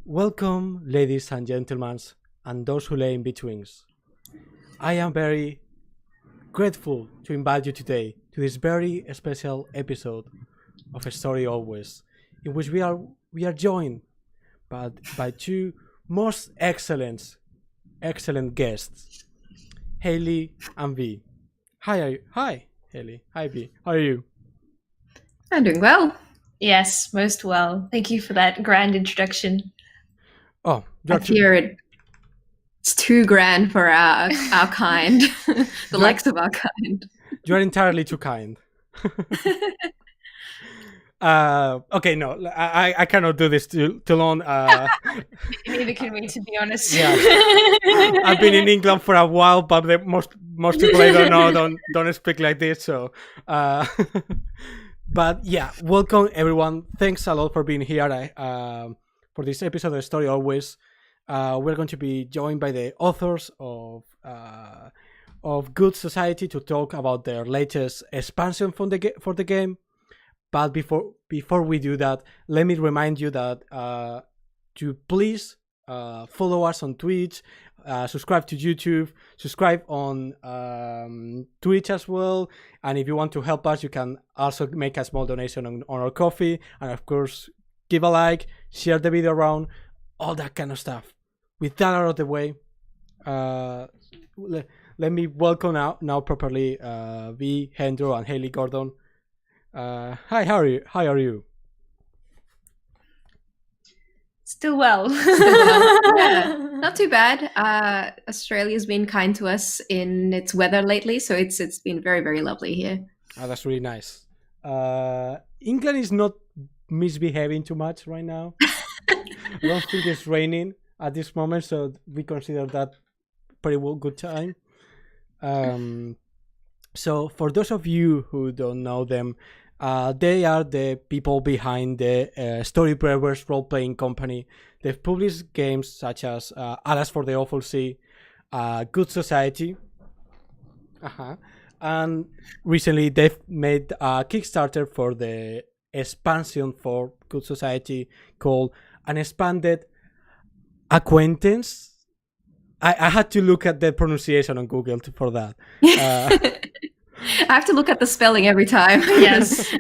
Welcome, ladies and gentlemen, and those who lay in betweens. I am very grateful to invite you today to this very special episode of Story Always, in which we are joined by two most excellent guests, Hailey and Vee. Hi, Hailey. Hi, Vee. How are you? I'm doing well. Yes, most well. Thank you for that grand introduction. Oh, I fear it's too grand for our kind, the likes of our kind. You're entirely too kind. Okay, no, I cannot do this too long. Neither can we, to be honest. Yeah, I've been in England for a while, but most people I don't know don't speak like this. So, but yeah, welcome everyone. Thanks a lot for being here. For this episode of Story Always, we're going to be joined by the authors of Good Society to talk about their latest expansion for the game. But before we do that, let me remind you that to please follow us on Twitch, subscribe to YouTube, subscribe on Twitch as well. And if you want to help us, you can also make a small donation on our coffee. And of course, give a like, share the video around, all that kind of stuff. With that out of the way, let me welcome now properly Vee, Hendro, and Hailey Gordon. Hi, how are you? Still well. Yeah, not too bad. Australia's been kind to us in its weather lately, so it's been very, very lovely here. Oh, that's really nice. England is not misbehaving too much right now. I don't think it's raining at this moment, so we consider that pretty well good time. So for those of you who don't know them, they are the people behind the Storybrewers Roleplaying company. They've published games such as Alas for the Awful Sea, Good Society, and recently they've made a Kickstarter for the expansion for Good Society called An Expanded Acquaintance. I had to look at the pronunciation on Google for that. I have to look at the spelling every time. Yes.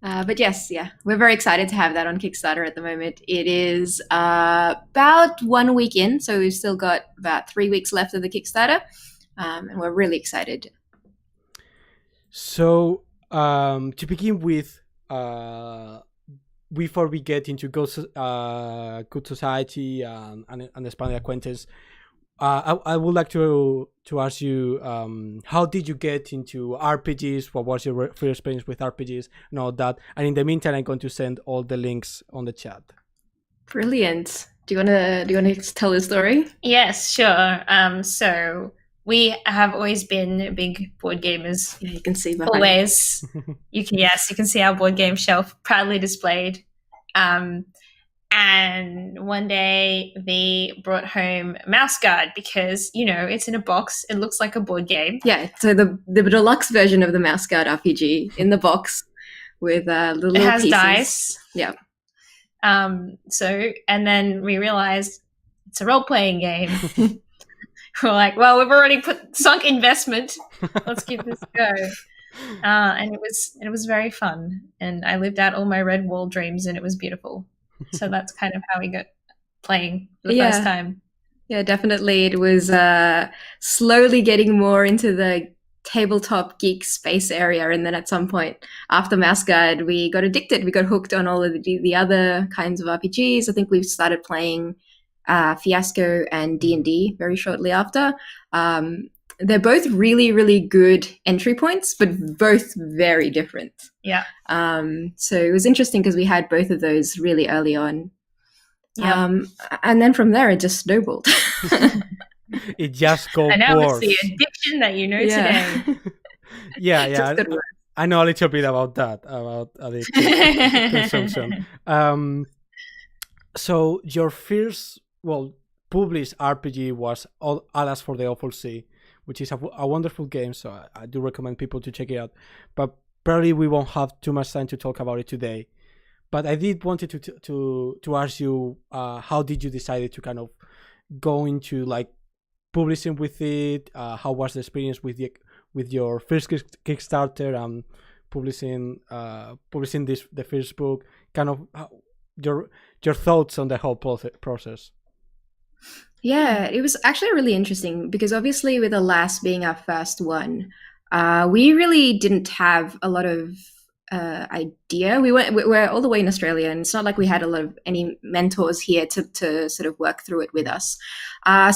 But yes, yeah, we're very excited to have that on Kickstarter at the moment. It is about 1 week in, so we've still got about 3 weeks left of the Kickstarter, and we're really excited. So, to begin with, before we get into Good Society and Expanded Acquaintance, I would like to ask you, how did you get into RPGs? What was your first experience with RPGs and all that? And in the meantime, I'm going to send all the links on the chat. Brilliant. Do you wanna tell the story? Yes, sure. So we have always been big board gamers. Yeah, you can see behind. Always. You can see our board game shelf proudly displayed. And one day they brought home Mouse Guard because, it's in a box. It looks like a board game. Yeah, so the deluxe version of the Mouse Guard RPG in the box with little It has pieces. dice. Yeah. And then we realized it's a role-playing game. We're like, well, we've already sunk investment. Let's give this a go. And it was very fun. And I lived out all my Red Wall dreams, and it was beautiful. So that's kind of how we got playing for the first time. Yeah, definitely. It was slowly getting more into the tabletop geek space area. And then at some point after Mouse Guard, we got addicted. We got hooked on all of the other kinds of RPGs. I think we started playing Fiasco and D&D very shortly after. They're both really, really good entry points, but both very different. Yeah. So it was interesting because we had both of those really early on. Yeah. And then from there, it just snowballed. It just goes. And now it's the addiction that you know today. Yeah. I know a little bit about that, about addiction consumption. So your first, published RPG was Alas for the Awful Sea, which is a wonderful game, so I do recommend people to check it out. But probably we won't have too much time to talk about it today. But I did wanted to ask you, how did you decide to kind of go into like publishing with it? How was the experience with your first Kickstarter and publishing the first book? Kind of your thoughts on the whole process. Yeah, it was actually really interesting because obviously with Alas being our first one, we really didn't have a lot of idea. We're all the way in Australia, and it's not like we had any mentors here to sort of work through it with us.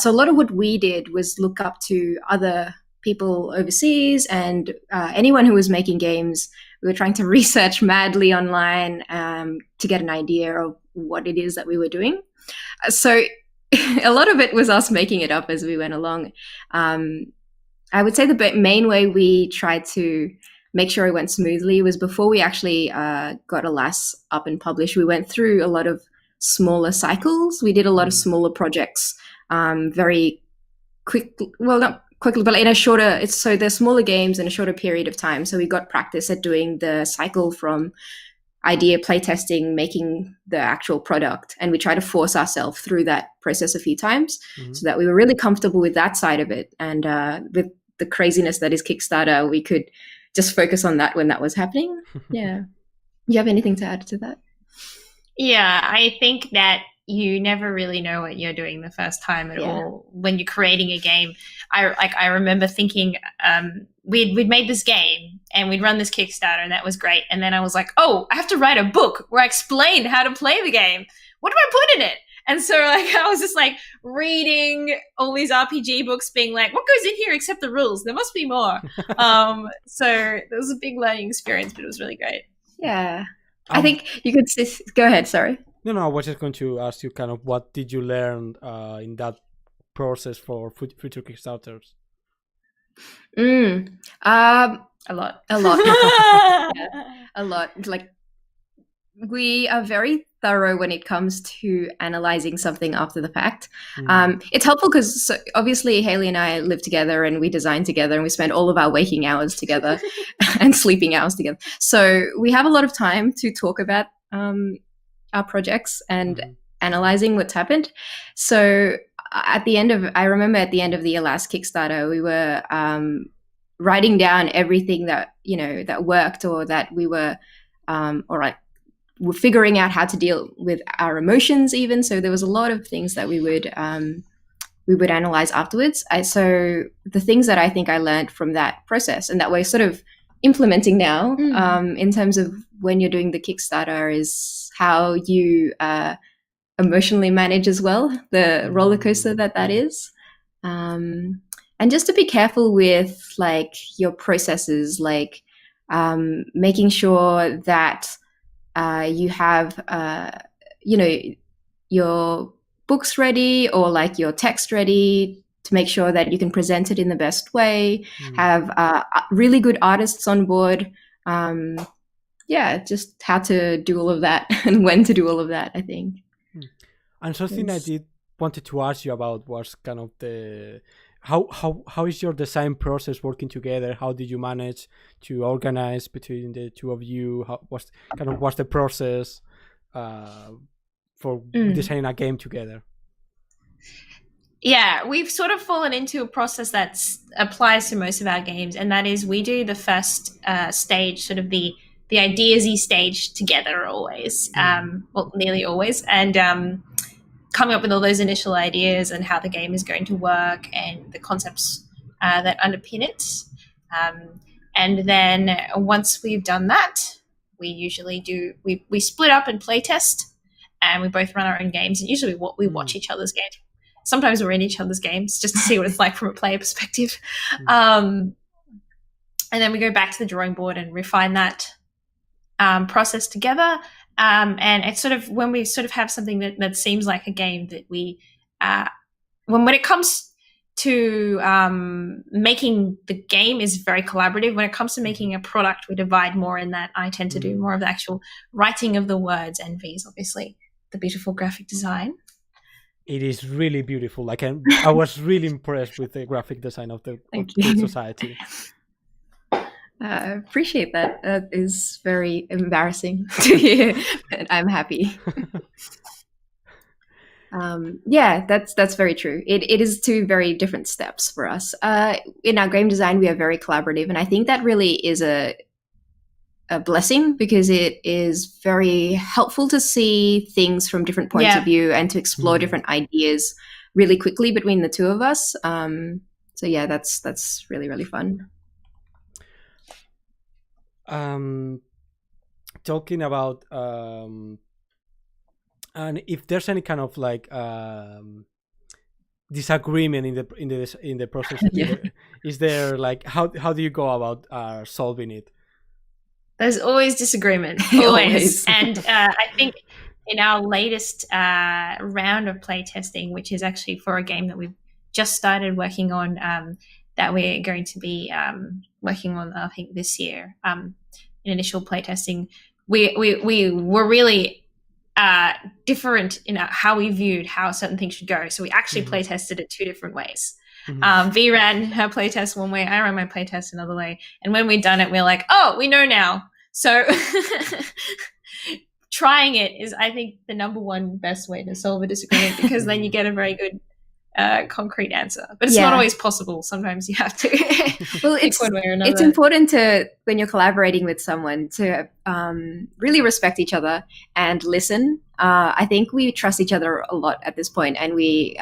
So a lot of what we did was look up to other people overseas and anyone who was making games. We were trying to research madly online to get an idea of what it is that we were doing. So a lot of it was us making it up as we went along. I would say the main way we tried to make sure it went smoothly was before we actually got Alas up and published, we went through a lot of smaller cycles. We did a lot of smaller projects very quickly. Well, not quickly, but in a shorter, so they're smaller games in a shorter period of time. So we got practice at doing the cycle from idea, playtesting, making the actual product. And we try to force ourselves through that process a few times so that we were really comfortable with that side of it. And with the craziness that is Kickstarter, we could just focus on that when that was happening. Yeah. You have anything to add to that? Yeah, I think that you never really know what you're doing the first time at all when you're creating a game. I remember thinking we'd made this game and we'd run this Kickstarter and that was great. And then I was like, oh, I have to write a book where I explain how to play the game. What do I put in it? And so like I was just like reading all these RPG books being like, what goes in here except the rules? There must be more. So it was a big learning experience, but it was really great. Yeah. I think you could go ahead, sorry. No, I was just going to ask you kind of what did you learn in that process for future Kickstarters? A lot. Yeah, a lot. Like we are very thorough when it comes to analyzing something after the fact. It's helpful because obviously Hailey and I live together and we design together and we spend all of our waking hours together and sleeping hours together. So we have a lot of time to talk about our projects and analyzing what's happened. So I remember at the end of the last Kickstarter, we were writing down everything that, that worked or that we were, we're figuring out how to deal with our emotions even. So there was a lot of things that we would analyze afterwards. So the things that I think I learned from that process and that we're sort of implementing now in terms of when you're doing the Kickstarter is how you emotionally manage as well, the roller coaster that is. And just to be careful with like your processes, like making sure that you have, your books ready or like your text ready to make sure that you can present it in the best way, have really good artists on board. Just how to do all of that and when to do all of that, I think. And something I did wanted to ask you about was kind of the how is your design process working together? How did you manage to organize between the two of you? What's the process for designing a game together? Yeah, we've sort of fallen into a process that applies to most of our games, and that is we do the first stage, sort of the ideas-y stage together always, well, nearly always, and coming up with all those initial ideas and how the game is going to work and the concepts that underpin it. And then once we've done that, we usually we split up and play test, and we both run our own games, and usually we watch each other's games. Sometimes we're in each other's games just to see what it's like from a player perspective. And then we go back to the drawing board and refine that process together. And it's sort of when we sort of have something that seems like a game that we, when it comes to making the game is very collaborative. When it comes to making a product, we divide more in that. I tend to do more of the actual writing of the words, and Vees, obviously, the beautiful graphic design. It is really beautiful. Like I was really impressed with the graphic design of the Society. Appreciate that. That is very embarrassing to hear, but I'm happy. Yeah, that's very true. It is two very different steps for us. In our game design, we are very collaborative, and I think that really is a blessing, because it is very helpful to see things from different points of view and to explore different ideas really quickly between the two of us. So yeah, that's really, really fun. Talking about and if there's any kind of like disagreement in the process, is there like how do you go about solving it? There's always disagreement, always. And I think in our latest round of playtesting, which is actually for a game that we've just started working on, that we're going to be working on, I think, this year, in initial playtesting, we were really different in how we viewed how certain things should go. So we actually playtested it two different ways. Vee ran her playtest one way, I ran my playtest another way. And when we'd done it, we were like, oh, we know now. So trying it is, I think, the number one best way to solve a disagreement, because then you get a very good concrete answer. But it's not always possible. Sometimes you have to well, pick one way or another. It's important to, when you're collaborating with someone, to really respect each other and listen. I think we trust each other a lot at this point, and we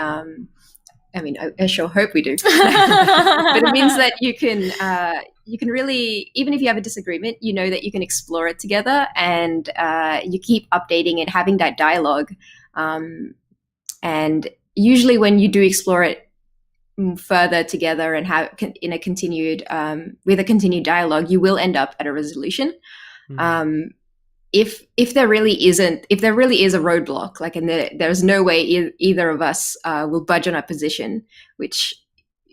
I mean, I sure hope we do. But it means that you can really, even if you have a disagreement, you know that you can explore it together, and you keep updating it, having that dialogue. And usually when you do explore it further together and have in a continued, with a continued dialogue, you will end up at a resolution. If there really is a roadblock, like, and there's no way either of us will budge on our position, which,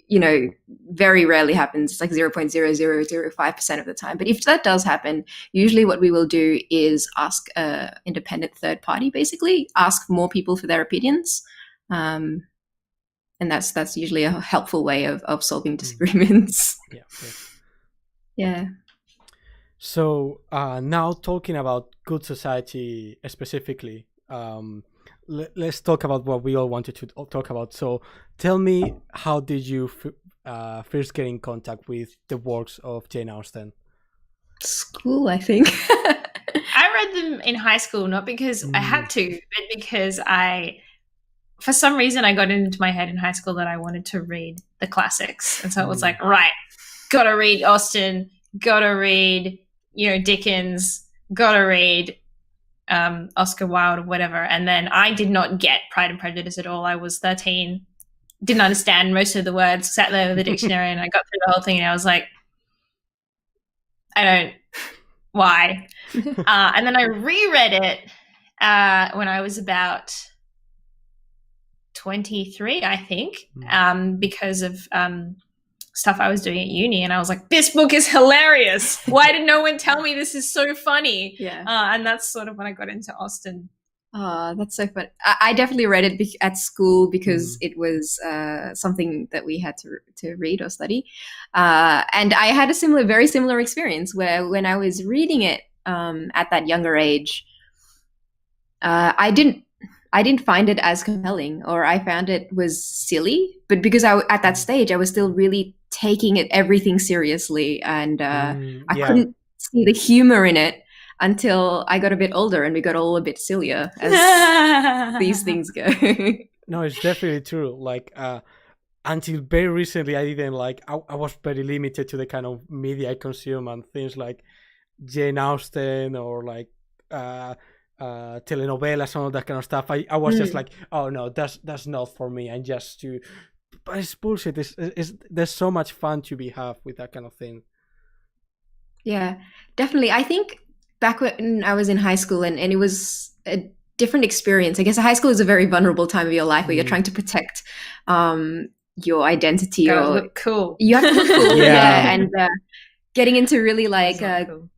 you know, very rarely happens. It's like 0.0005% of the time. But if that does happen, usually what we will do is ask an independent third party, basically ask more people for their opinions. And that's usually a helpful way of solving disagreements. Yeah. So now talking about good society specifically, let's talk about what we all wanted to talk about. So tell me, how did you first get in contact with the works of Jane Austen? School, I think. I read them in high school, not because I had to, but because for some reason, I got it into my head in high school that I wanted to read the classics. And so it was like, right, gotta read Austen, gotta read, Dickens, gotta read Oscar Wilde or whatever. And then I did not get Pride and Prejudice at all. I was 13, didn't understand most of the words, sat there with a dictionary, and I got through the whole thing, and I was like, why? And then I reread it when I was about 23, I think, because of stuff I was doing at uni, and I was like, this book is hilarious. Why did no one tell me this is so funny? Yeah. And that's sort of when I got into Austen. Oh, that's so fun. I definitely read it at school because it was something that we had to read or study. And I had a very similar experience where when I was reading it at that younger age, I didn't find it as compelling, or I found it was silly. But because at that stage, I was still really taking everything seriously, and I couldn't see the humor in it until I got a bit older and we got all a bit sillier, as these things go. No, it's definitely true. Like until very recently, I didn't I was very limited to the kind of media I consume, and things like Jane Austen or like telenovelas and all that kind of stuff. I was just like, oh no, that's not for me. And but it's bullshit. There's so much fun to be had with that kind of thing. Yeah, definitely. I think back when I was in high school, and it was a different experience. I guess high school is a very vulnerable time of your life where you're trying to protect your identity. Gotta look cool. You have to look cool. Yeah. And getting into really cool.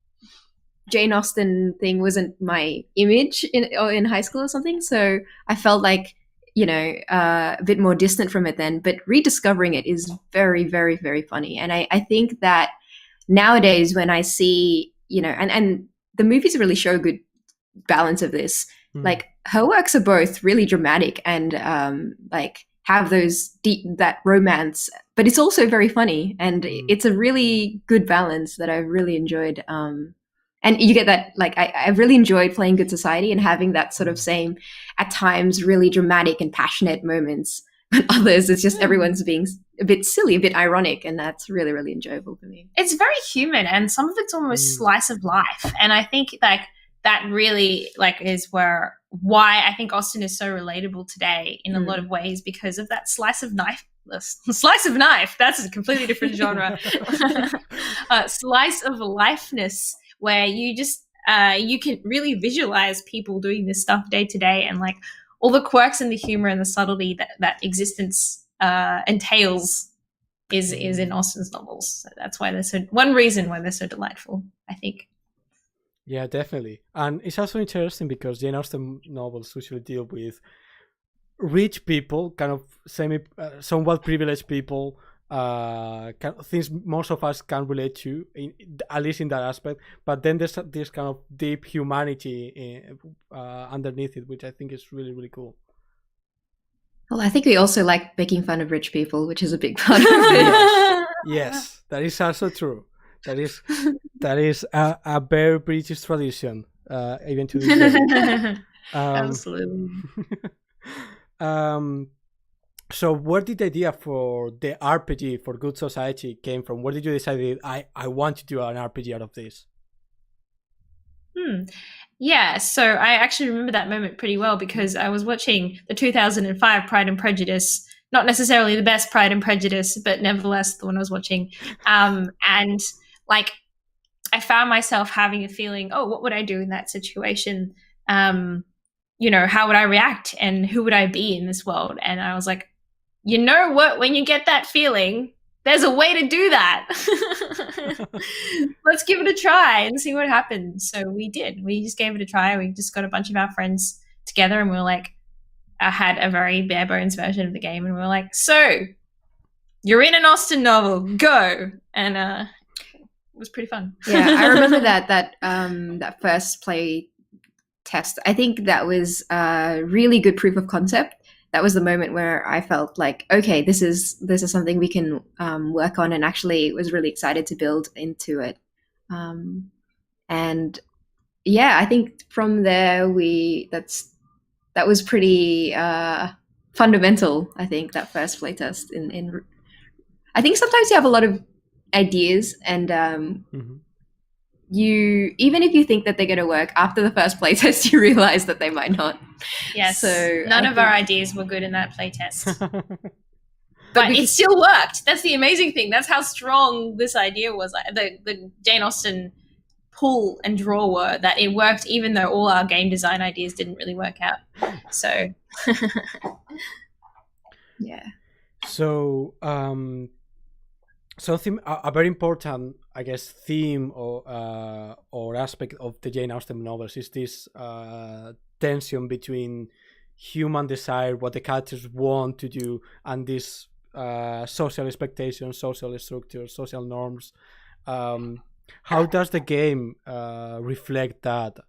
Jane Austen thing wasn't my image in high school or something. So I felt like, a bit more distant from it then. But rediscovering it is very, very, very funny. And I think that nowadays when I see, and the movies really show a good balance of this. Like her works are both really dramatic and like have those that romance, but it's also very funny, and it's a really good balance that I've really enjoyed. And you get that, like, I've really enjoyed playing Good Society and having that sort of same, at times, really dramatic and passionate moments. But others, it's just everyone's being a bit silly, a bit ironic, and that's really, really enjoyable for me. It's very human, and some of it's almost slice of life. And I think like that really is why I think Austen is so relatable today in a lot of ways, because of that slice of knife. That's a completely different genre. Slice of lifeness, where you just you can really visualize people doing this stuff day to day, and like all the quirks and the humor and the subtlety that existence entails is in Austen's novels. So that's why one reason why they're so delightful, I think. Yeah, definitely. And it's also interesting because Jane Austen novels usually deal with rich people, kind of somewhat privileged people, things most of us can relate to, at least in that aspect. But then there's this kind of deep humanity underneath it, which I think is really, really cool. Well, I think we also like making fun of rich people, which is a big part of it. Yes, that is also true. That is a very British tradition, even to this day. Absolutely. So where did the idea for the RPG for Good Society came from? Where did you decide I want to do an RPG out of this? Yeah, so I actually remember that moment pretty well, because I was watching the 2005 Pride and Prejudice, not necessarily the best Pride and Prejudice, but nevertheless the one I was watching. And like I found myself having a feeling, oh, what would I do in that situation? How would I react, and who would I be in this world? And I was like, you know what? When you get that feeling, there's a way to do that. Let's give it a try and see what happens. So we did. We just gave it a try. We just got a bunch of our friends together, and we were like, I had a very bare bones version of the game, and we were like, so you're in an Austen novel, go. And it was pretty fun. Yeah, I remember that first play test. I think that was a really good proof of concept. That was the moment where I felt like, okay, this is something we can work on, and actually was really excited to build into it. And yeah, I think from there that was pretty fundamental. I think that first playtest I think sometimes you have a lot of ideas, and you, even if you think that they're going to work, after the first playtest, you realize that they might not. Yes. So none of our ideas were good in that playtest. But it still worked. That's the amazing thing. That's how strong this idea was. The Jane Austen pull and draw were that it worked, even though all our game design ideas didn't really work out. So yeah. So something a very important, I guess, theme or aspect of the Jane Austen novels is this tension between human desire, what the characters want to do, and this social expectations, social structures, social norms. How does the game reflect that?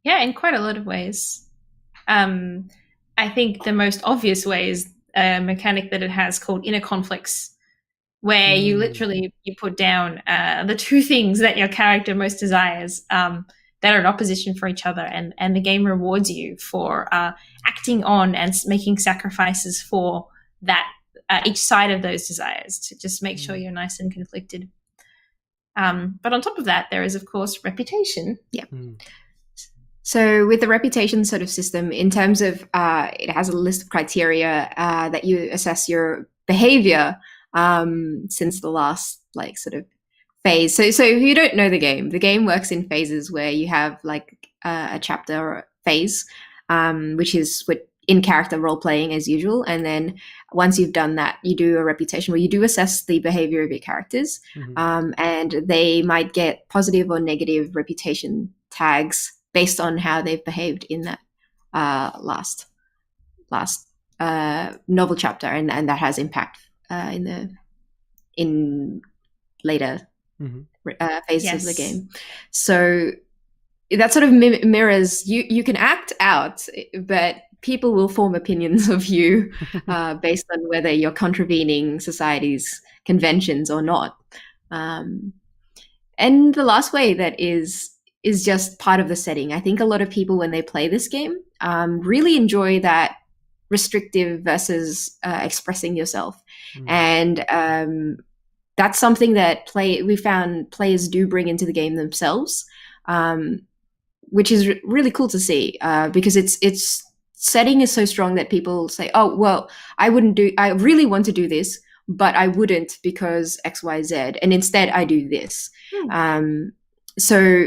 Yeah, in quite a lot of ways. I think the most obvious way is a mechanic that it has called inner conflicts, where you literally you put down the two things that your character most desires that are in opposition for each other, and the game rewards you for acting on and making sacrifices for that each side of those desires to just make sure you're nice and conflicted. But on top of that, there is, of course, reputation. Yeah. So with the reputation sort of system, in terms of it has a list of criteria that you assess your behavior since the last sort of phase. So if you don't know the game works in phases where you have a chapter or a phase, which is what in character role playing as usual. And then once you've done that, you do a reputation where you do assess the behavior of your characters, and they might get positive or negative reputation tags based on how they've behaved in that last novel chapter, and that has impact in in later phases of the Yes. game. So that sort of mirrors you can act out, but people will form opinions of you based on whether you're contravening society's conventions or not. And the last way that is just part of the setting. I think a lot of people, when they play this game, really enjoy that restrictive versus expressing yourself. And that's something that we found players do bring into the game themselves, which is really cool to see, because its setting is so strong that people say, oh, well, I really want to do this, but I wouldn't because XYZ, and instead I do this. So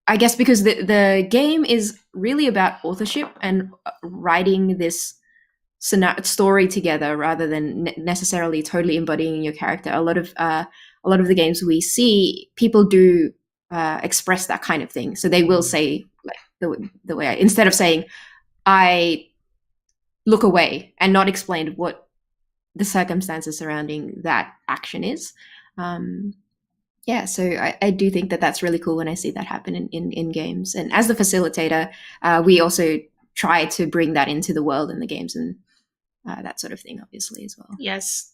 I guess because the game is really about authorship and writing this story together rather than necessarily totally embodying your character. A lot of the games we see, people do express that kind of thing. So they will say, like the way instead of saying I look away and not explain what the circumstances surrounding that action is. So I do think that that's really cool when I see that happen in games. And as the facilitator, we also try to bring that into the world in the games and that sort of thing, obviously, as well. Yes.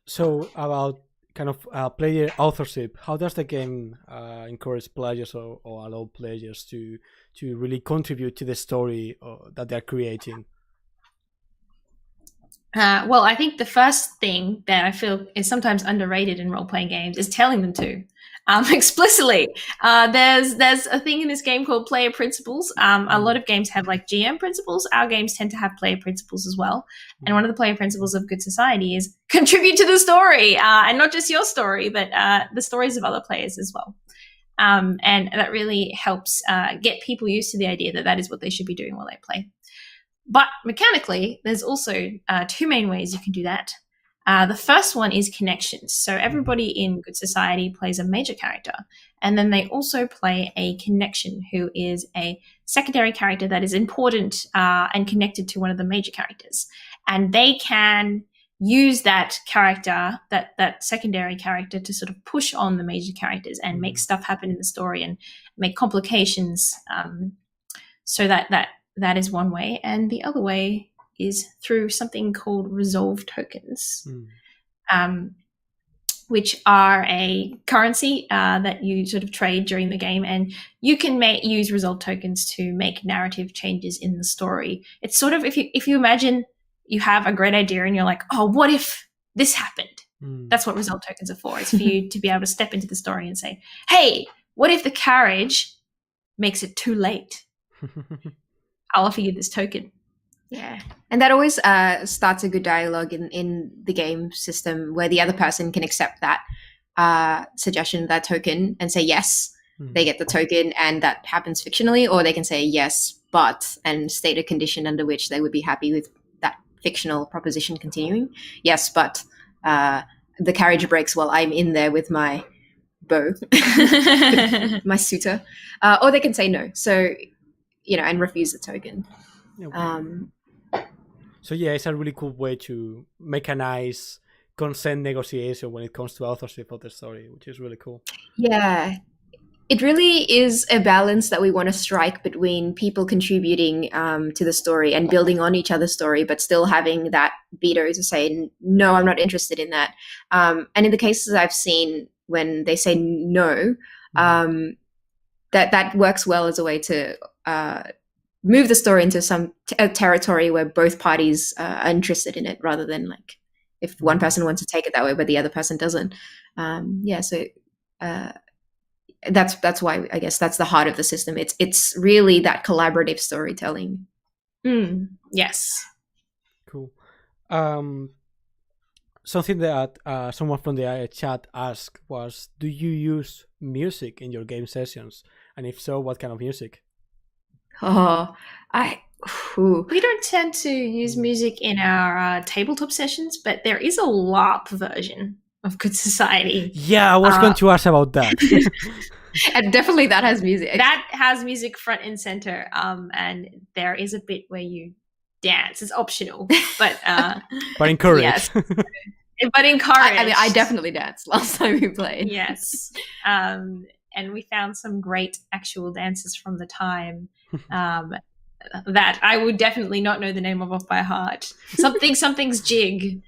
So about kind of player authorship, how does the game encourage players or allow players to really contribute to the story that they're creating? Well, I think the first thing that I feel is sometimes underrated in role-playing games is telling them to explicitly. There's a thing in this game called player principles. A lot of games have like GM principles. Our games tend to have player principles as well. And one of the player principles of Good Society is contribute to the story, and not just your story, but the stories of other players as well. And that really helps get people used to the idea that that is what they should be doing while they play. But mechanically, there's also two main ways you can do that. The first one is connections. So everybody in Good Society plays a major character, and then they also play a connection who is a secondary character that is important and connected to one of the major characters. And they can use that character, that secondary character, to sort of push on the major characters and make stuff happen in the story and make complications. So that is one way. And the other way is through something called resolve tokens, which are a currency that you sort of trade during the game. And you can use resolve tokens to make narrative changes in the story. It's sort of, if you imagine you have a great idea and you're like, oh, what if this happened? That's what resolve tokens are for. It's for you to be able to step into the story and say, hey, what if the carriage makes it too late? I'll offer you this token. Yeah. And that always starts a good dialogue in the game system where the other person can accept that suggestion, that token, and say yes, they get the token, and that happens fictionally, or they can say yes, but, and state a condition under which they would be happy with that fictional proposition continuing. Yes, but the carriage breaks while I'm in there with my bow, my suitor. Or they can say no. So, and refuse the token. So yeah, it's a really cool way to mechanize consent negotiation when it comes to authorship of the story, which is really cool. Yeah, it really is a balance that we want to strike between people contributing to the story and building on each other's story, but still having that veto to say, no, I'm not interested in that. And in the cases I've seen when they say no, that works well as a way to move the story into some territory where both parties are interested in it, rather than like if one person wants to take it that way but the other person doesn't. So that's why I guess that's the heart of the system. It's really that collaborative storytelling. Yes. Cool. Something that someone from the chat asked was, do you use music in your game sessions? And if so, what kind of music? We don't tend to use music in our tabletop sessions, but there is a LARP version of Good Society. Yeah, I was going to ask about that. And definitely that has music. That has music front and center, and there is a bit where you dance. It's optional, but but encouraged. Yes. but encouraged. I mean, I definitely danced last time we played. Yes. And we found some great actual dances from the time that I would definitely not know the name of off by heart. Something's jig.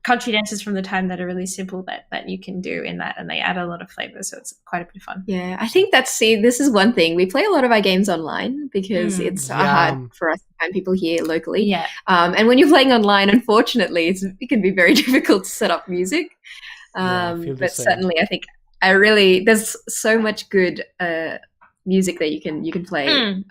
Country dances from the time that are really simple that you can do in that, and they add a lot of flavor, so it's quite a bit of fun. Yeah, I think this is one thing. We play a lot of our games online because it's hard for us to find people here locally. Yeah. And when you're playing online, unfortunately, it can be very difficult to set up music. But certainly, I think there's so much good music that you can play.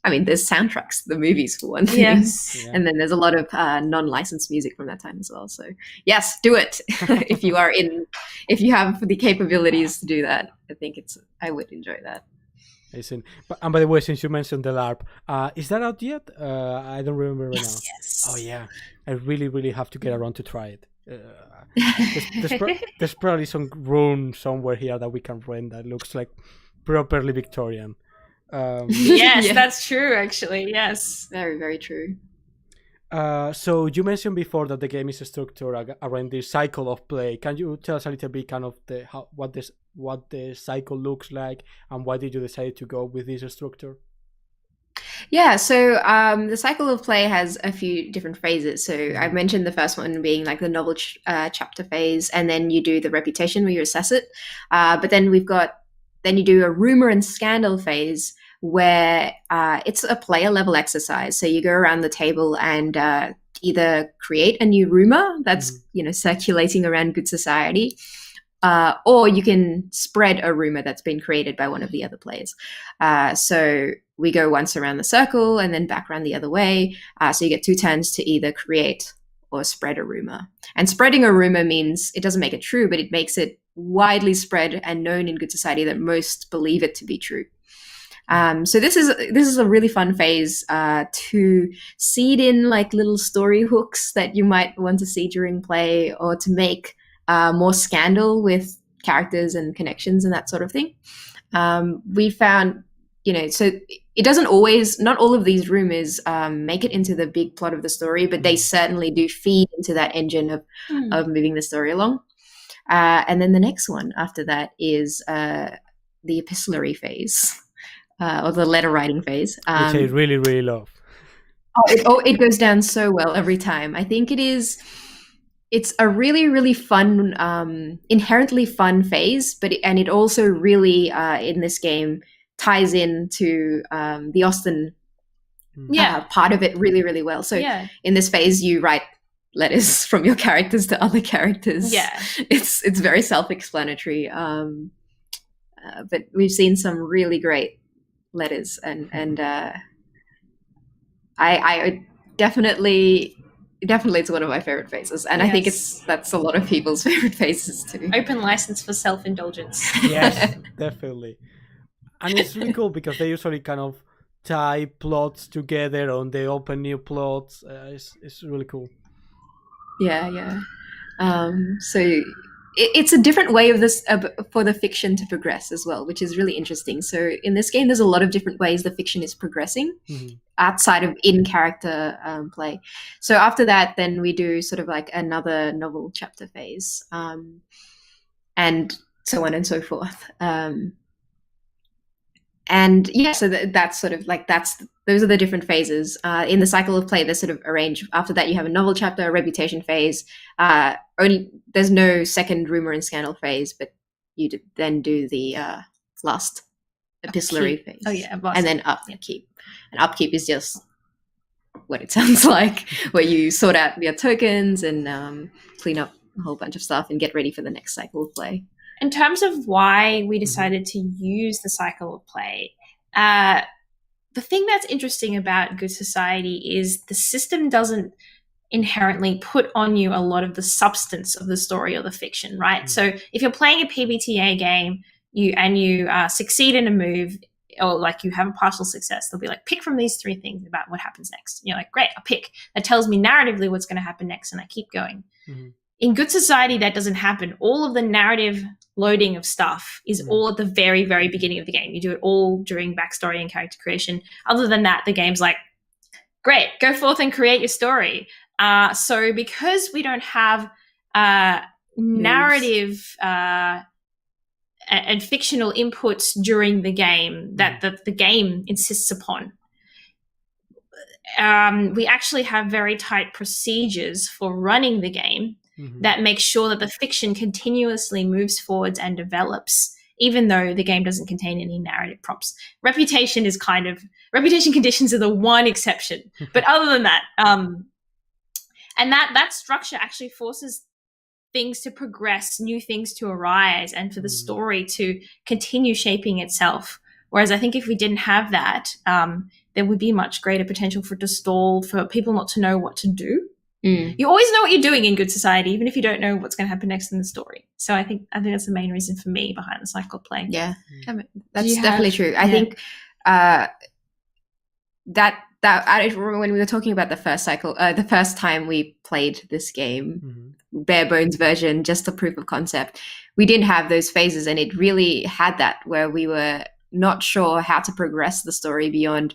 I mean, there's soundtracks, the movies for one thing. Yes. Yeah. And then there's a lot of non-licensed music from that time as well. So yes, do it if you have the capabilities to do that. I would enjoy that. Amazing. And by the way, since you mentioned the LARP, is that out yet? I don't remember right now. Yes. Oh yeah, I really, really have to get around to try it. There's probably some room somewhere here that we can rent that looks like properly Victorian. Yes, that's true, actually. Yes, very, very true. So you mentioned before that the game is structured around the cycle of play. Can you tell us a little bit kind of what the cycle looks like, and why did you decide to go with this structure? Yeah, so the cycle of play has a few different phases. So I've mentioned the first one being like the novel chapter phase, and then you do the reputation where you assess it. But then you do a rumor and scandal phase where it's a player level exercise. So you go around the table and either create a new rumor that's circulating around good society, or you can spread a rumor that's been created by one of the other players. So we go once around the circle and then back around the other way. So you get 2 turns to either create or spread a rumor. And spreading a rumor means it doesn't make it true, but it makes it widely spread and known in good society that most believe it to be true. So this is a really fun phase to seed in like little story hooks that you might want to see during play, or to make more scandal with characters and connections and that sort of thing. We found, so it doesn't always, not all of these rumors make it into the big plot of the story, but they certainly do feed into that engine of moving the story along. And then the next one after that is the epistolary phase, or the letter writing phase. Which I really, really love. It goes down so well every time. I think it's a really, really fun, inherently fun phase, and it also really, in this game, ties into the Austen part of it really, really well. So in this phase, you write letters from your characters to other characters. Yeah, it's very self-explanatory. But we've seen some really great letters, and I definitely it's one of my favorite phases, and I think that's a lot of people's favorite phases too. Open license for self-indulgence. Yes, definitely. And it's really cool because they usually kind of tie plots together, and they open new plots. It's really cool. Yeah. So it's a different way of this for the fiction to progress as well, which is really interesting. So in this game, there's a lot of different ways the fiction is progressing outside of in-character play. So after that, then we do sort of like another novel chapter phase, and so on and so forth. And yeah, so that's sort of like those are the different phases in the cycle of play. They're sort of arranged. After that, you have a novel chapter, a reputation phase. There's no second rumor and scandal phase, but you then do the last epistolary phase. Oh yeah, and then upkeep. And upkeep is just what it sounds like, where you sort out your tokens and clean up a whole bunch of stuff and get ready for the next cycle of play. In terms of why we decided to use the cycle of play, the thing that's interesting about Good Society is the system doesn't inherently put on you a lot of the substance of the story or the fiction, right? So if you're playing a PBTA game you succeed in a move, or like you have a partial success, they'll be like, pick from these 3 things about what happens next. And you're like, great, I'll pick. That tells me narratively what's going to happen next, and I keep going. In Good Society, that doesn't happen. All of the narrative loading of stuff is all at the very, very beginning of the game. You do it all during backstory and character creation. Other than that, the game's like, great, go forth and create your story. So because we don't have narrative and fictional inputs during the game that the game insists upon, we actually have very tight procedures for running the game that make sure that the fiction continuously moves forwards and develops, even though the game doesn't contain any narrative prompts. Reputation conditions are the one exception. But other than that, and that structure actually forces things to progress, new things to arise, and for the story to continue shaping itself. Whereas I think if we didn't have that, there would be much greater potential for it to stall, for people not to know what to do. You always know what you're doing in Good Society, even if you don't know what's going to happen next in the story. So I think that's the main reason for me behind the cycle play. Yeah, that's definitely true. I think that I remember when we were talking about the first cycle, the first time we played this game, bare bones version, just a proof of concept, we didn't have those phases, and it really had that where we were not sure how to progress the story beyond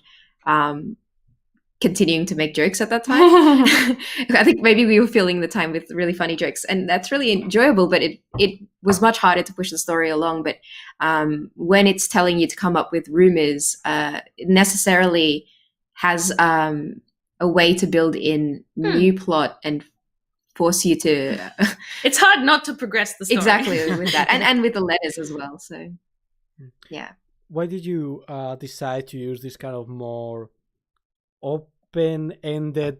continuing to make jokes at that time. I think maybe we were filling the time with really funny jokes, and that's really enjoyable, but it was much harder to push the story along. But when it's telling you to come up with rumors, it necessarily has a way to build in new plot and force you to it's hard not to progress the story. Exactly, with that, and with the letters as well. So yeah. Why did you decide to use this kind of more open-ended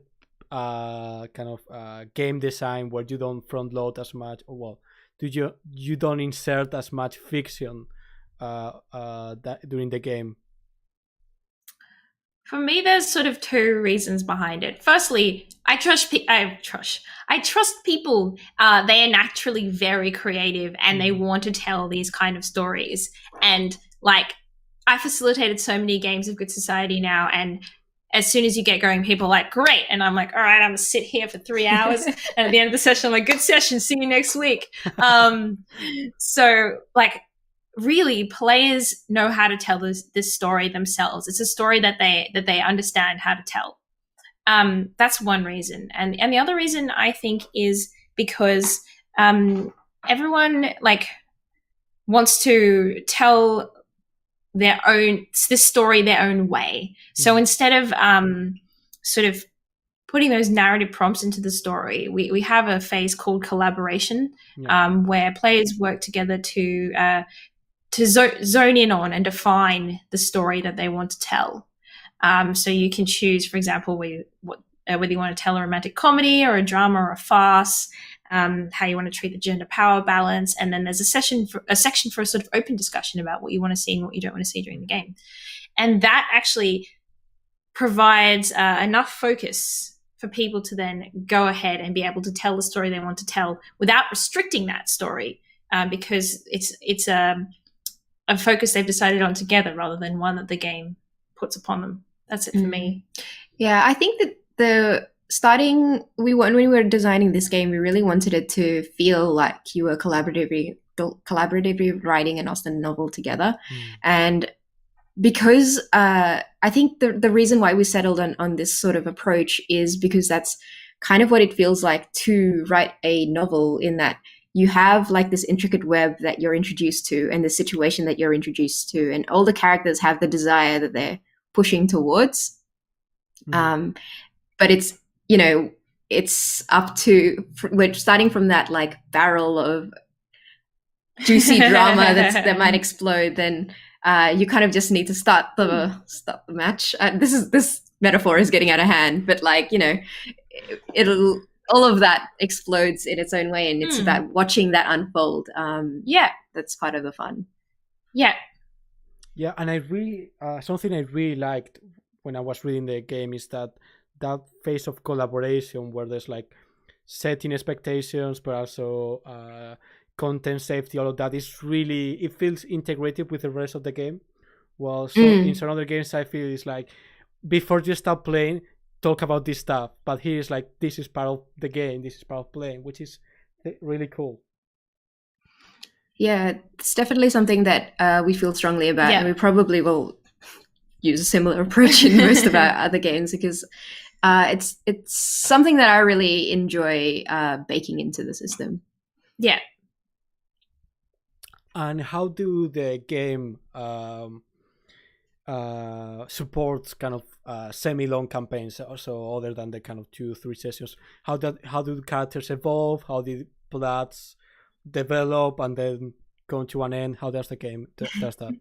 game design where you don't front load as much, or well, you don't insert as much fiction during the game? For me, there's sort of two reasons behind it. Firstly, I trust people. They are naturally very creative, and they want to tell these kind of stories. And like, I facilitated so many games of Good Society now, and as soon as you get going, people are like, great. And I'm like, all right, I'm going to sit here for 3 hours. And at the end of the session, I'm like, good session. See you next week. So like, really, players know how to tell this story themselves. It's a story that they understand how to tell. That's one reason. And the other reason, I think, is because everyone like wants to tell this story their own way. So instead of sort of putting those narrative prompts into the story, we have a phase called collaboration, where players work together to zone in on and define the story that they want to tell. So you can choose, for example, whether you want to tell a romantic comedy or a drama or a farce, how you want to treat the gender power balance, and then there's a section for a sort of open discussion about what you want to see and what you don't want to see during the game. And that actually provides enough focus for people to then go ahead and be able to tell the story they want to tell without restricting that story, because it's a focus they've decided on together rather than one that the game puts upon them. That's it for me. Yeah, I think that when we were designing this game, we really wanted it to feel like you were collaboratively writing an Austen novel together. And because I think the reason why we settled on this sort of approach is because that's kind of what it feels like to write a novel, in that you have like this intricate web that you're introduced to and the situation that you're introduced to, and all the characters have the desire that they're pushing towards. But it's, it's up to, we're starting from that like barrel of juicy drama that might explode. Then you kind of just need to start the match. This metaphor is getting out of hand, but like, all of that explodes in its own way, and it's about watching that unfold. That's part of the fun. Yeah, and I really something I really liked when I was reading the game is that phase of collaboration where there's like setting expectations, but also content safety. All of that is really, it feels integrated with the rest of the game. Well, so in some other games, I feel it's like before you start playing, talk about this stuff, but here it's like this is part of the game, this is part of playing, which is really cool. Yeah, it's definitely something that we feel strongly about, and we probably will use a similar approach in most of our other games, because It's something that I really enjoy baking into the system. Yeah. And how do the game supports kind of semi-long campaigns, also other than the kind of 2-3 sessions? How do the characters evolve? How do plots develop and then go to an end? How does the game does that?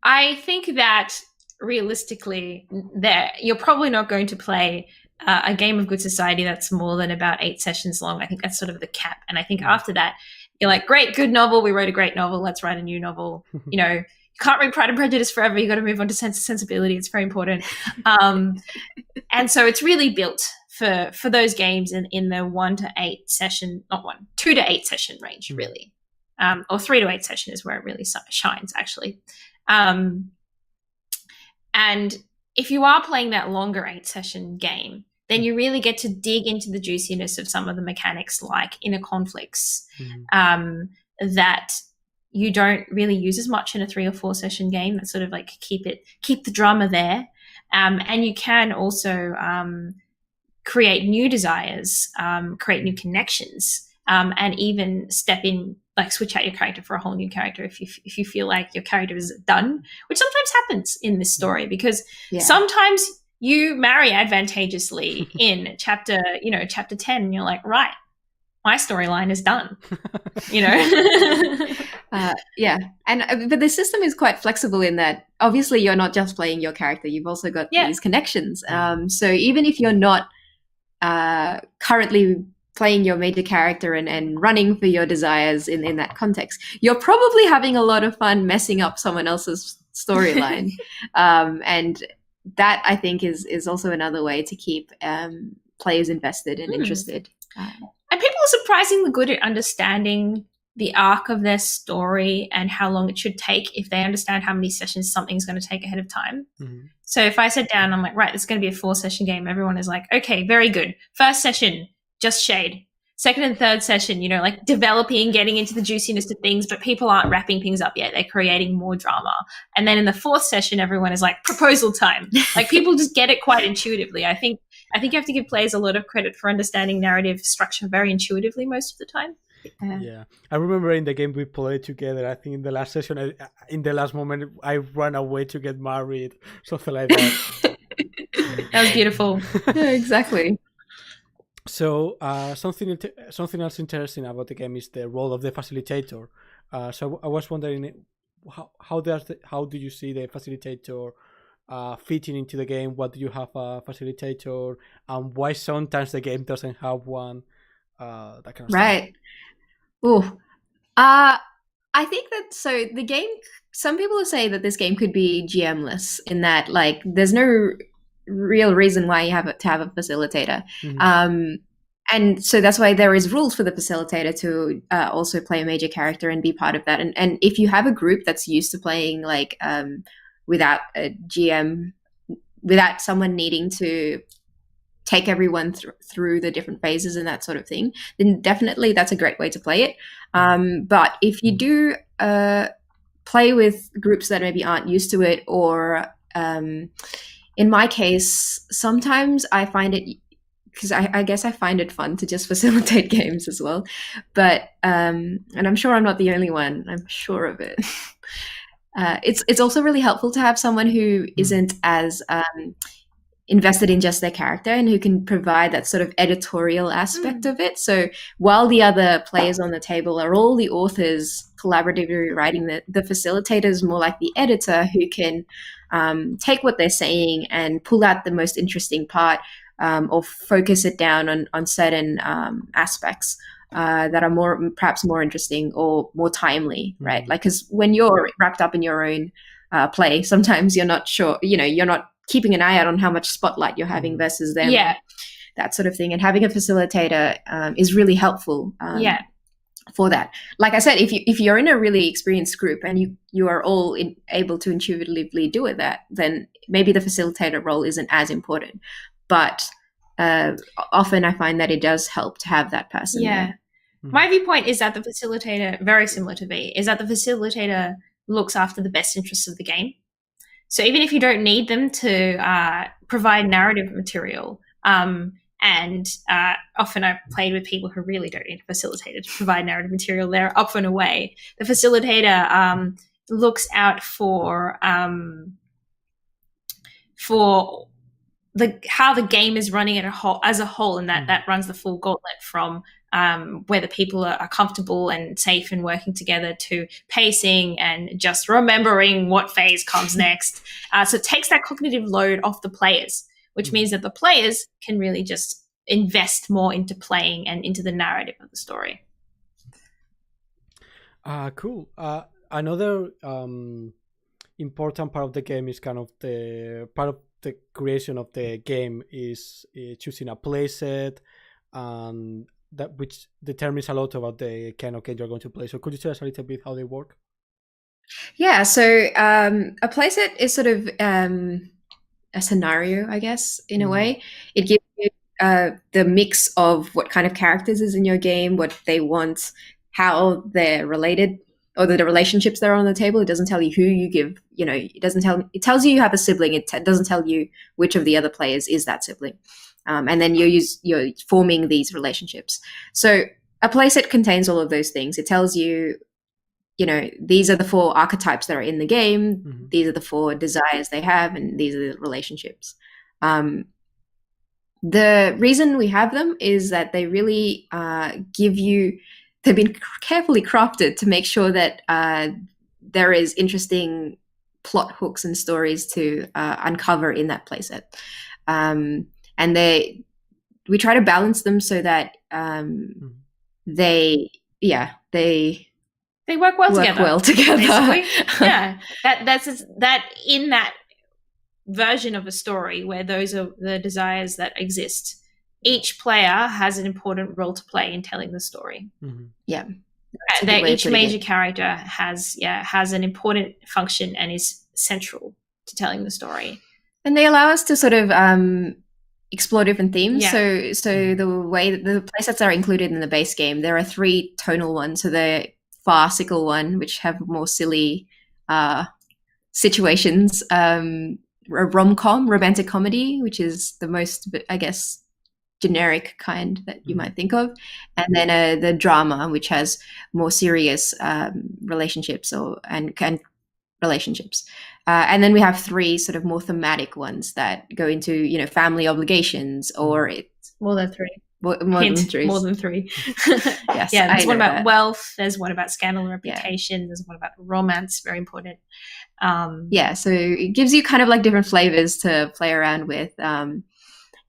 I think that realistically, that you're probably not going to play a game of Good Society that's more than about 8 sessions long. I think that's sort of the cap. And I think after that, you're like, great, good novel. We wrote a great novel. Let's write a new novel. You know, you can't read Pride and Prejudice forever. You got to move on to Sense and Sensibility. It's very important. And so it's really built for those games in the 1 to 8 session, not 1, 2 to 8 session range, really. Or 3 to 8 session is where it really shines, actually. And if you are playing that longer 8 session game, then you really get to dig into the juiciness of some of the mechanics, like inner conflicts, that you don't really use as much in a 3 or 4 session game. That sort of like keep the drama there. And you can also create new desires, create new connections, and even step in, like switch out your character for a whole new character if you feel like your character is done, which sometimes happens in this story, because sometimes you marry advantageously in chapter 10, and you're like, right, my storyline is done. But the system is quite flexible in that obviously you're not just playing your character, you've also got these connections. So even if you're not currently playing your major character and running for your desires in that context, you're probably having a lot of fun messing up someone else's storyline. And that, I think, is also another way to keep players invested and interested. And people are surprisingly good at understanding the arc of their story and how long it should take if they understand how many sessions something's going to take ahead of time. So if I sit down, I'm like, right, it's going to be a 4-session game. Everyone is like, okay, very good. First session, just shade. Second and third session, like developing, getting into the juiciness of things, but people aren't wrapping things up yet. They're creating more drama. And then in the 4th session, everyone is like, proposal time. Like people just get it quite intuitively. I think you have to give players a lot of credit for understanding narrative structure very intuitively most of the time. Yeah, I remember in the game we played together, I think in the last session, in the last moment, I ran away to get married, something like that. That was beautiful. Yeah, exactly. So something else interesting about the game is the role of the facilitator. So I was wondering, how do you see the facilitator fitting into the game? What do you have a facilitator, and why sometimes the game doesn't have one? That kind of stuff. Oh, I think that the game. Some people say that this game could be GM-less in that, like, there's no real reason why you have to have a facilitator. And so that's why there is rules for the facilitator to also play a major character and be part of that. And if you have a group that's used to playing like without a GM, without someone needing to take everyone through the different phases and that sort of thing, then definitely that's a great way to play it. But if you do play with groups that maybe aren't used to it, or in my case, sometimes I find it, because I guess I find it fun to just facilitate games as well. But and I'm sure I'm not the only one. I'm sure of it. It's also really helpful to have someone who isn't as invested in just their character and who can provide that sort of editorial aspect of it. So while the other players on the table are all the authors collaboratively writing, the facilitator is more like the editor who can take what they're saying and pull out the most interesting part, or focus it down on certain aspects that are perhaps more interesting or more timely, right? Like, because when you're wrapped up in your own play, sometimes you're not sure, you're not keeping an eye out on how much spotlight you're having versus them, that sort of thing. And having a facilitator is really helpful for that. Like I said, if you're in a really experienced group and you are all able to intuitively do it, then maybe the facilitator role isn't as important. But often I find that it does help to have that person there. My viewpoint is that the facilitator, very similar to Vee, is that the facilitator looks after the best interests of the game. So even if you don't need them to provide narrative material. And often I've played with people who really don't need a facilitator to provide narrative material. They're up and away. The facilitator looks out for how the game is running as a whole, and that runs the full gauntlet from whether people are comfortable and safe and working together to pacing and just remembering what phase comes next. So it takes that cognitive load off the players, which means that the players can really just invest more into playing and into the narrative of the story. Cool. Another important part of the game is kind of the part of the creation of the game is choosing a playset, and that which determines a lot about the kind of game you're going to play. So could you tell us a little bit how they work? Yeah, so a playset is sort of a scenario, I guess, in a way. It gives you the mix of what kind of characters is in your game, what they want, how they're related, or the relationships that are on the table. It doesn't tell you who you give, it tells you have a sibling. It doesn't tell you which of the other players is that sibling. And then you're forming these relationships. So a playset contains all of those things. It tells you, these are the 4 archetypes that are in the game. These are the 4 desires they have, and these are the relationships. The reason we have them is that they really they've been carefully crafted to make sure that there is interesting plot hooks and stories to uncover in that playset. And we try to balance them so that they work well together. Basically. Yeah, that in that version of a story where those are the desires that exist, each player has an important role to play in telling the story. Yeah, each major character has an important function and is central to telling the story. And they allow us to sort of explore different themes. Yeah. So the way that the playsets are included in the base game, there are 3 tonal ones. So the farcical one, which have more silly situations, a rom-com, romantic comedy, which is the most, I guess, generic kind that you might think of, and then the drama, which has more serious relationships and relationships. And then we have 3 sort of more thematic ones that go into, family obligations, or it's more than 3. More than 3. Yes. Yeah, there's one about wealth, there's one about scandal and reputation, there's one about romance, very important. So it gives you kind of like different flavors to play around with.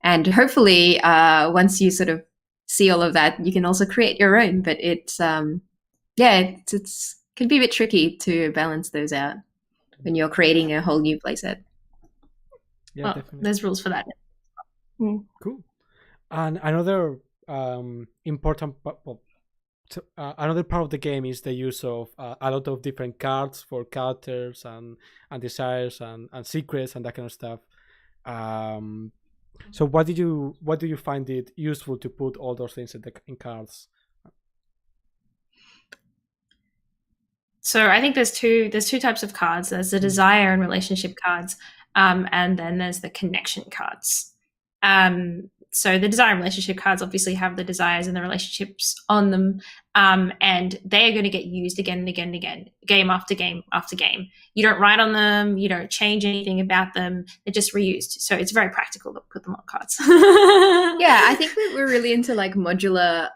And hopefully once you sort of see all of that, you can also create your own. But it's can be a bit tricky to balance those out when you're creating a whole new playset. Yeah, well, definitely. There's rules for that. Cool. And another important another part of the game is the use of a lot of different cards for characters and desires and secrets and that kind of stuff. So what do you find it useful to put all those things in cards? So I think there's two types of cards. There's the desire and relationship cards, and then there's the connection cards. So the desire and relationship cards obviously have the desires and the relationships on them, and they are going to get used again and again and again, game after game after game. You don't write on them, you don't change anything about them, they're just reused. So it's very practical to put them on cards. Yeah, I think we're really into like modular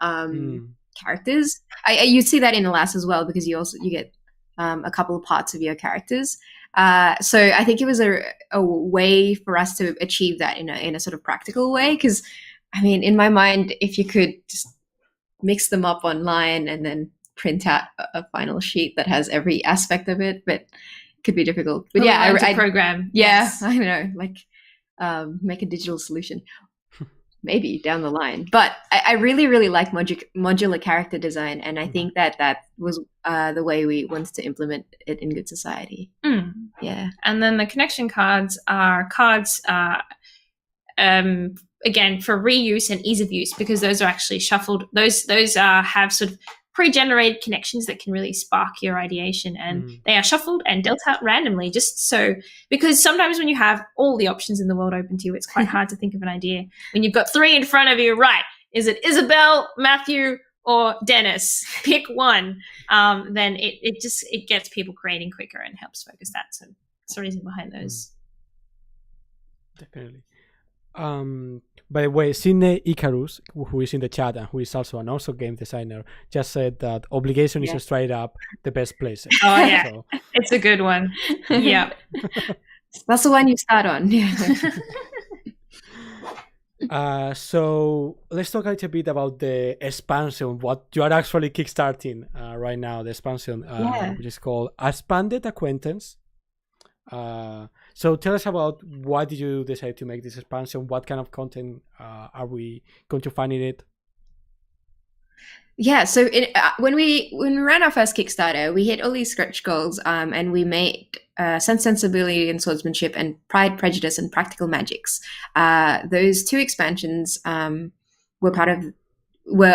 characters. You see that in Alas as well, because you get a couple of parts of your characters. So I think it was a way for us to achieve that in a sort of practical way. Because, I mean, in my mind, if you could just mix them up online and then print out a final sheet that has every aspect of it, but it could be difficult. But I program. Yeah, yes. I know, like make a digital solution. Maybe down the line. But I really, really like modular character design. And I think that was the way we wanted to implement it in Good Society. Yeah. And then the connection cards are cards, again, for reuse and ease of use, because those are actually shuffled. Those have sort of pre-generated connections that can really spark your ideation, and they are shuffled and dealt out randomly, just so, because sometimes when you have all the options in the world open to you, it's quite hard to think of an idea. When you've got 3 in front of you, right, is it Isabel, Matthew, or Dennis? Pick one. Then it gets people creating quicker and helps focus that. So that's the reason behind those. Definitely. By the way, Sydney Icarus, who is in the chat and who is also an awesome game designer, just said that Obligation is straight up the best Playset. Oh yeah, so. It's a good one. Yeah, that's the one you start on. So let's talk a little bit about the expansion, what you are actually kickstarting right now, the expansion, which is called Expanded Acquaintance. So tell us about why did you decide to make this expansion? What kind of content are we going to find in it? Yeah, so when we ran our first Kickstarter, we hit all these stretch goals, and we made Sense, Sensibility and Swordsmanship and Pride, Prejudice and Practical Magics. Those 2 expansions were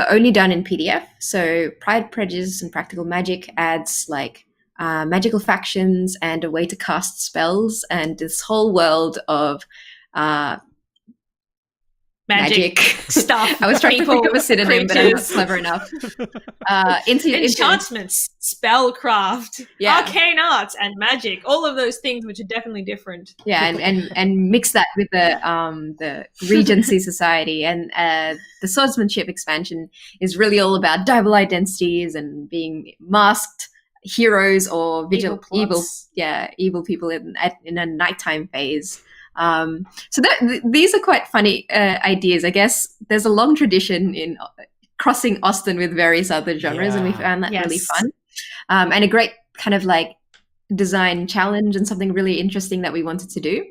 only done in PDF. So Pride, Prejudice and Practical Magic adds like magical factions and a way to cast spells and this whole world of magic stuff. I was trying to think of a synonym, but I'm not clever enough. Enchantments, spellcraft, arcane arts, and magic. All of those things, which are definitely different. Yeah, and mix that with the Regency Society, and the Swordsmanship expansion is really all about double identities and being masked heroes or evil people in a nighttime phase. So these are quite funny ideas. I guess there's a long tradition in crossing Austen with various other genres, and we found that really fun, and a great kind of like design challenge and something really interesting that we wanted to do.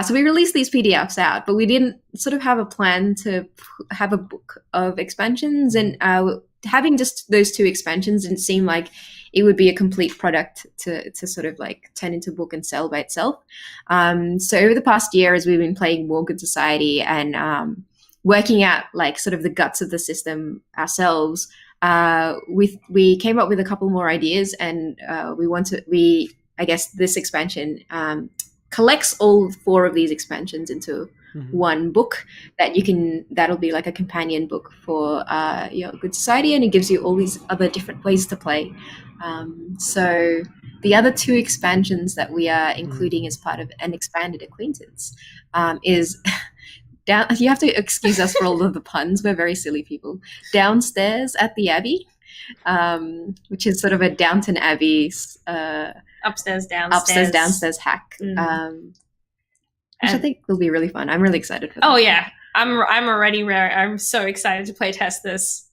So we released these PDFs out, but we didn't sort of have a plan to have a book of expansions, and having just those 2 expansions didn't seem like it would be a complete product to sort of like turn into a book and sell by itself. So over the past year, as we've been playing More Good Society and working out like sort of the guts of the system ourselves, we came up with a couple more ideas, and I guess this expansion collects all 4 of these expansions into one book that'll be like a companion book for your Good Society, and it gives you all these other different ways to play. So the other 2 expansions that we are including as part of an Expanded Acquaintance is you have to excuse us for all of the puns. We're very silly people. Downstairs at the Abbey, which is sort of a Downton Abbey upstairs downstairs hack, which I think will be really fun. I'm really excited for that. Oh yeah, I'm already I'm so excited to play test this.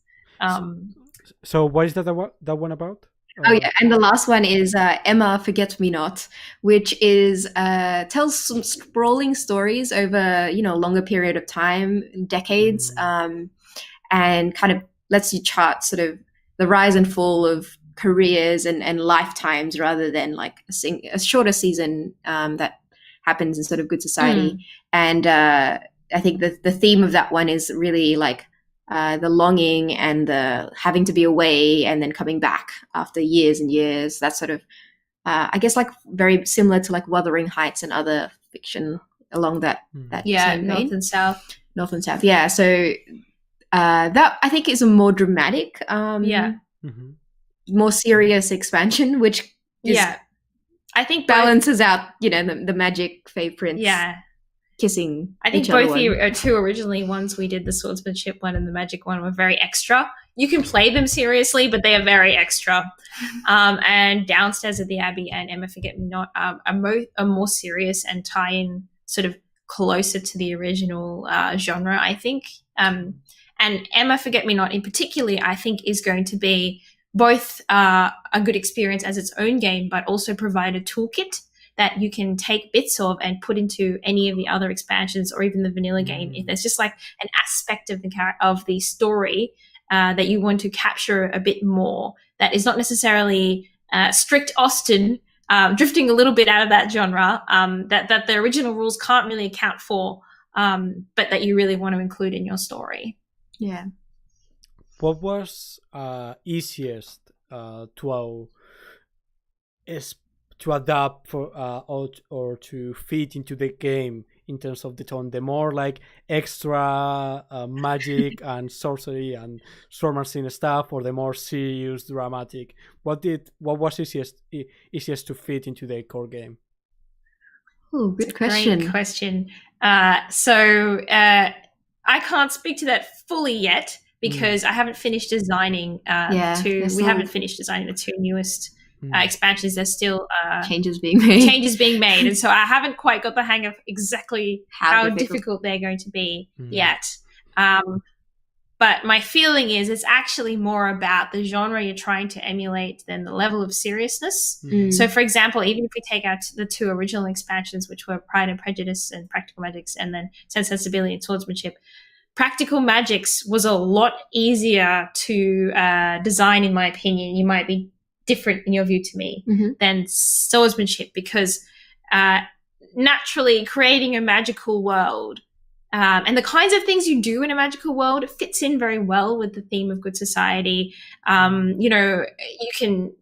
So what is that one about? Oh yeah, and the last one is Emma Forget Me Not, which is tells some sprawling stories over a longer period of time, decades, and kind of lets you chart sort of the rise and fall of careers and lifetimes, rather than like a shorter season that happens in sort of Good Society. And I think the theme of that one is really like the longing and the having to be away and then coming back after years and years. That's sort of, I guess, like very similar to like Wuthering Heights and other fiction along that same North vein. and South. North and South, yeah. So that I think is a more dramatic, more serious expansion, which I think balances out, the magic Fae Prince. Yeah. Kissing. I think both the 2 originally ones we did, the Swordsmanship one and the Magic one, were very extra. You can play them seriously, but they are very extra. And Downstairs at the Abbey and Emma Forget Me Not are more serious and tie in sort of closer to the original genre, I think. And Emma Forget Me Not in particular, I think, is going to be both a good experience as its own game, but also provide a toolkit that you can take bits of and put into any of the other expansions or even the vanilla game. If there's just like an aspect of the story that you want to capture a bit more, that is not necessarily strict Austen, drifting a little bit out of that genre, that the original rules can't really account for, but that you really want to include in your story. Yeah. what was easiest to adapt for or to fit into the game in terms of the tone? The more like extra magic and sorcery and swordmancy stuff, or the more serious dramatic? What was easiest to fit into the core game? Oh, good question. Great question. So I can't speak to that fully yet because I haven't finished designing we haven't finished designing the two newest expansions. There's still changes being made. And so I haven't quite got the hang of exactly how difficult they're going to be yet. But my feeling is it's actually more about the genre you're trying to emulate than the level of seriousness. So, for example, even if we take out the two original expansions, which were Pride and Prejudice and Practical Magics, and then Sense, Sensibility and Swordsmanship, Practical Magics was a lot easier to design, in my opinion. You might be different in your view to me than Swordsmanship, because naturally creating a magical world and the kinds of things you do in a magical world, it fits in very well with the theme of good society. You can,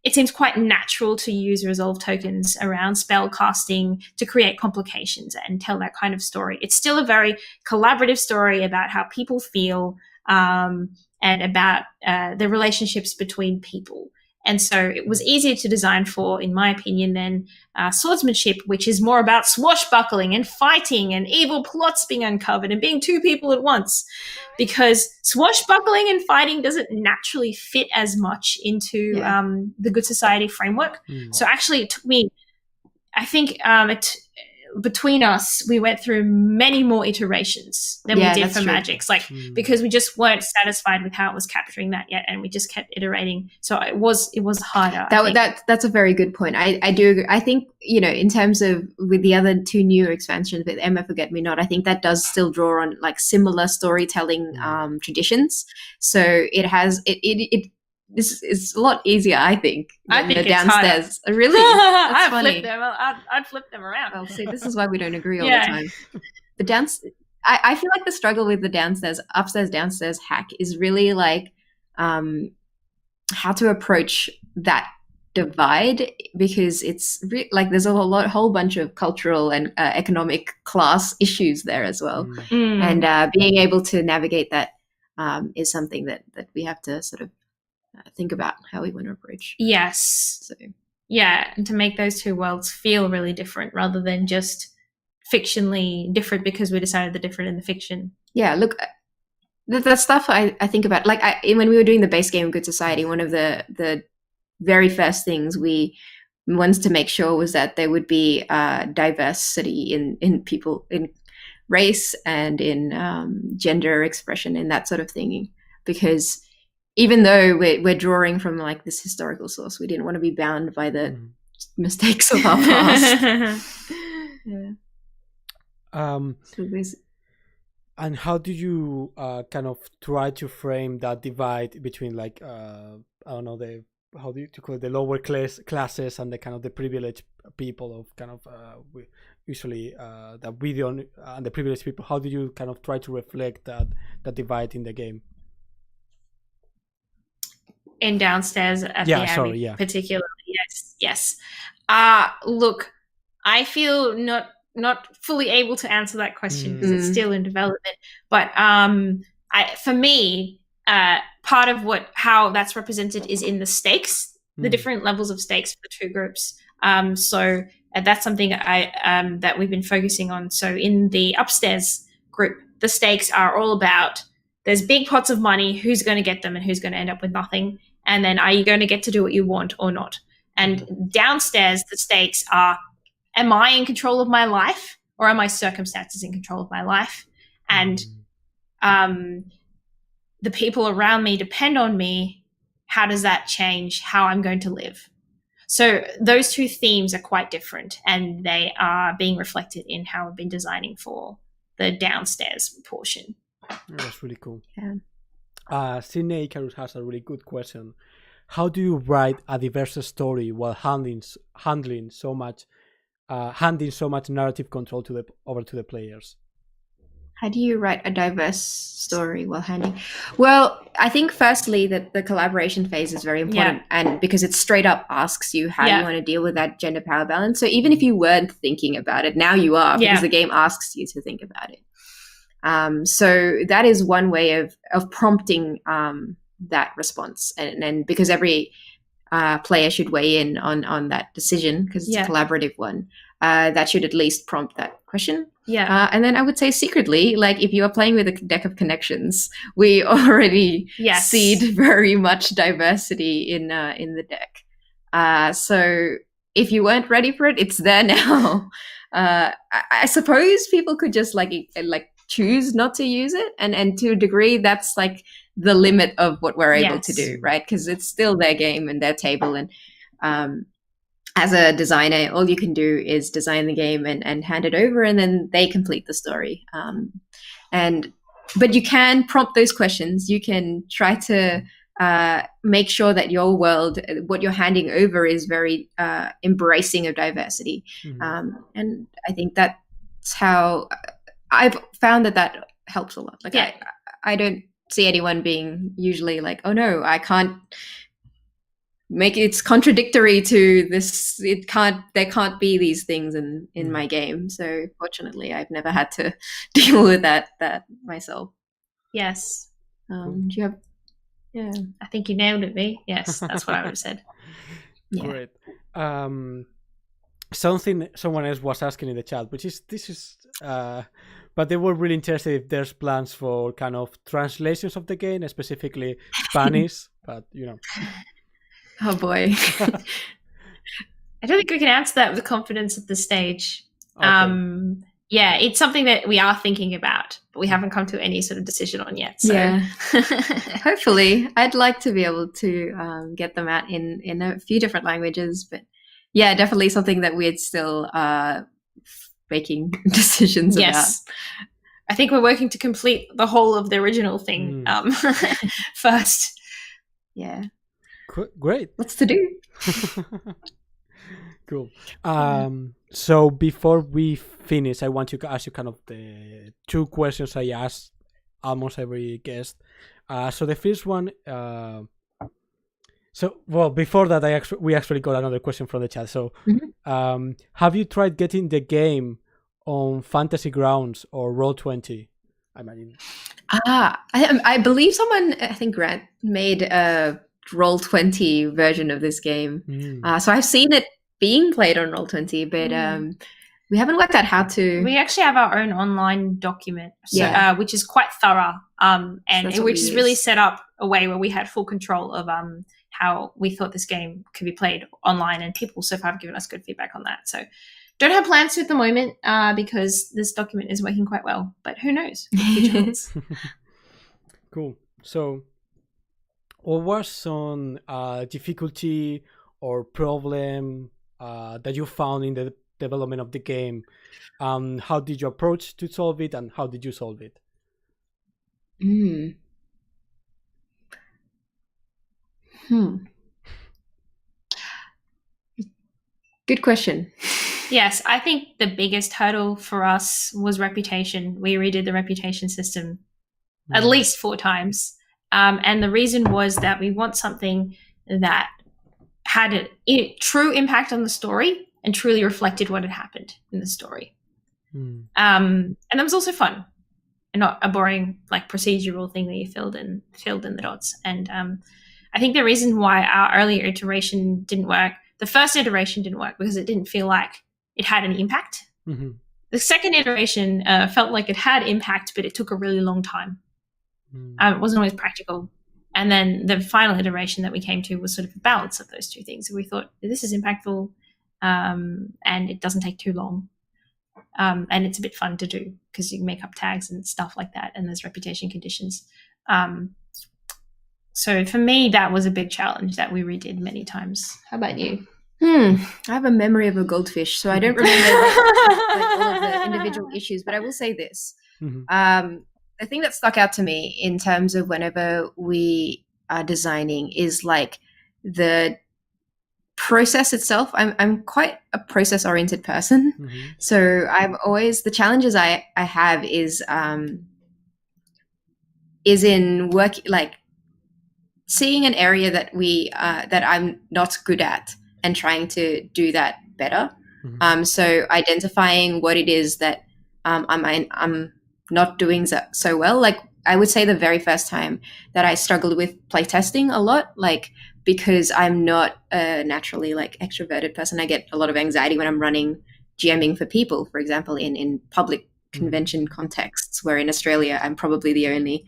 it seems quite natural to use resolve tokens around spell casting to create complications and tell that kind of story. It's still a very collaborative story about how people feel and about the relationships between people. And so it was easier to design for, in my opinion, than Swordsmanship, which is more about swashbuckling and fighting and evil plots being uncovered and being two people at once. Because swashbuckling and fighting doesn't naturally fit as much into the good society framework. So actually it took me, I think between us, we went through many more iterations than we did for Magics, because we just weren't satisfied with how it was capturing that yet, and we just kept iterating. So it was harder. That's a very good point. I do agree. I think, in terms of with the other two new expansions with Emma Forget Me Not, I think that does still draw on similar storytelling traditions. So it has this is a lot easier, I think. I think the downstairs. Really? I'd funny. flip them. I'd flip them around. Well, see, this is why we don't agree all the time. I feel like the struggle with the upstairs, downstairs hack is really how to approach that divide, because it's there's a whole bunch of cultural and economic class issues there as well. And being able to navigate that is something that we have to sort of think about how we want to approach. Yes. So. Yeah, and to make those two worlds feel really different rather than just fictionally different because we decided they're different in the fiction. Yeah, look, the stuff I think about, when we were doing the base game of Good Society, one of the very first things we wanted to make sure was that there would be diversity in people, in race and in gender expression and that sort of thing, because even though we're drawing from this historical source, we didn't want to be bound by the mistakes of our past. And how do you kind of try to frame that divide between I don't know, how do you call it, the lower classes and the kind of the privileged people of kind of usually that we don't, and the privileged people? How do you kind of try to reflect that divide in the game? In Downstairs at the Abbey, particularly, yes. Look, I feel not fully able to answer that question because it's still in development. But for me, part of how that's represented is in the stakes, the different levels of stakes for the two groups. So that's something that we've been focusing on. So in the Upstairs group, the stakes are all about, there's big pots of money, who's going to get them and who's going to end up with nothing. And then are you going to get to do what you want or not? And Downstairs, the stakes are, am I in control of my life or are my circumstances in control of my life? And the people around me depend on me. How does that change how I'm going to live? So those two themes are quite different, and they are being reflected in how I've been designing for the Downstairs portion. That's really cool. Yeah. Sydney Icarus has a really good question. How do you write a diverse story while handing so much narrative control over to the players? How do you write a diverse story while handing? Well, I think firstly that the collaboration phase is very important, and because it straight up asks you how you want to deal with that gender power balance. So even if you weren't thinking about it, now you are, because the game asks you to think about it. So that is one way of prompting that response, and because every player should weigh in on that decision, because it's a collaborative one. That should at least prompt that question. And then I would say secretly, like if you are playing with a deck of connections, we already seed very much diversity in the deck. So if you weren't ready for it, it's there now. I suppose people could just like choose not to use it, and to a degree, that's like the limit of what we're able to do, right? Because it's still their game and their table, and as a designer, all you can do is design the game and hand it over, and then they complete the story. But you can prompt those questions. You can try to make sure that your world, what you're handing over, is very embracing of diversity. And I think that's how I've found that helps a lot. Like I don't see anyone being usually like, oh no, I can't make it's contradictory to this, there can't be these things in my game. So fortunately I've never had to deal with that myself. Yes. Do you have I think you nailed it, Vee. Yes, that's what I would have said. Great. Something someone else was asking in the chat, which is but they were really interested if there's plans for kind of translations of the game, specifically Spanish, but Oh boy. I don't think we can answer that with confidence at this stage. Okay. It's something that we are thinking about, but we haven't come to any sort of decision on yet. So. Yeah. Hopefully. I'd like to be able to get them out in a few different languages, but yeah, definitely something that we're still making decisions about. I think we're working to complete the whole of the original thing first. Yeah. Great. What's to do? Cool. So before we finish, I want to ask you kind of the two questions I ask almost every guest. So the first one, before that, we actually got another question from the chat. So, have you tried getting the game on Fantasy Grounds or Roll20? I imagine. I believe someone, I think Grant, made a Roll20 version of this game. So I've seen it being played on Roll20, but we haven't worked out how to. We actually have our own online document, which is quite thorough, and which is really set up a way where we had full control of how we thought this game could be played online, and people so far have given us good feedback on that. So don't have plans to at the moment because this document is working quite well, but who knows? Cool. So what was some difficulty or problem that you found in the development of the game? How did you approach to solve it, and how did you solve it? Good question. Yes, I think the biggest hurdle for us was reputation. We redid the reputation system at least 4 times. And the reason was that we want something that had a true impact on the story and truly reflected what had happened in the story. And it was also fun and not a boring like procedural thing that you filled in the dots. And I think the reason why our earlier iteration didn't work, the first iteration didn't work because it didn't feel like it had an impact. The second iteration felt like it had impact, but it took a really long time. It wasn't always practical. And then the final iteration that we came to was sort of a balance of those two things. So we thought, this is impactful and it doesn't take too long. And it's a bit fun to do because you can make up tags and stuff like that. And there's reputation conditions. So for me, that was a big challenge that we redid many times. How about you? I have a memory of a goldfish, so I don't remember all of the individual issues, but I will say this. The thing that stuck out to me in terms of whenever we are designing is like the process itself, I'm quite a process oriented person. Mm-hmm. So I'm always, the challenges I have is in work, like seeing an area that that I'm not good at and trying to do that better. Mm-hmm. So identifying what it is that I'm not doing so well. Like I would say the very first time that I struggled with playtesting a lot, like because I'm not a naturally like extroverted person. I get a lot of anxiety when I'm running GMing for people, for example, in public convention contexts, where in Australia I'm probably the only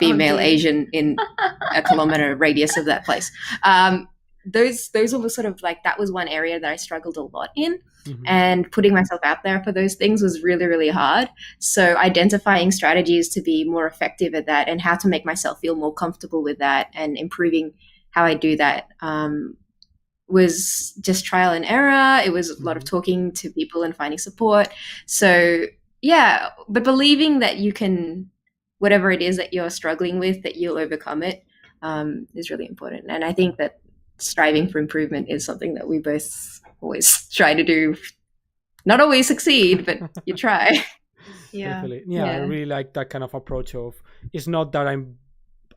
female Asian in a kilometer radius of that place. Those were sort of like, that was one area that I struggled a lot in. Mm-hmm. And putting myself out there for those things was really, really hard. So identifying strategies to be more effective at that and how to make myself feel more comfortable with that and improving how I do that was just trial and error. It was a lot of talking to people and finding support. So yeah, but believing that you can, whatever it is that you're struggling with, that you'll overcome it is really important. And I think that striving for improvement is something that we both always try to do. Not always succeed, but you try. Yeah. I really like that kind of approach of, it's not that I'm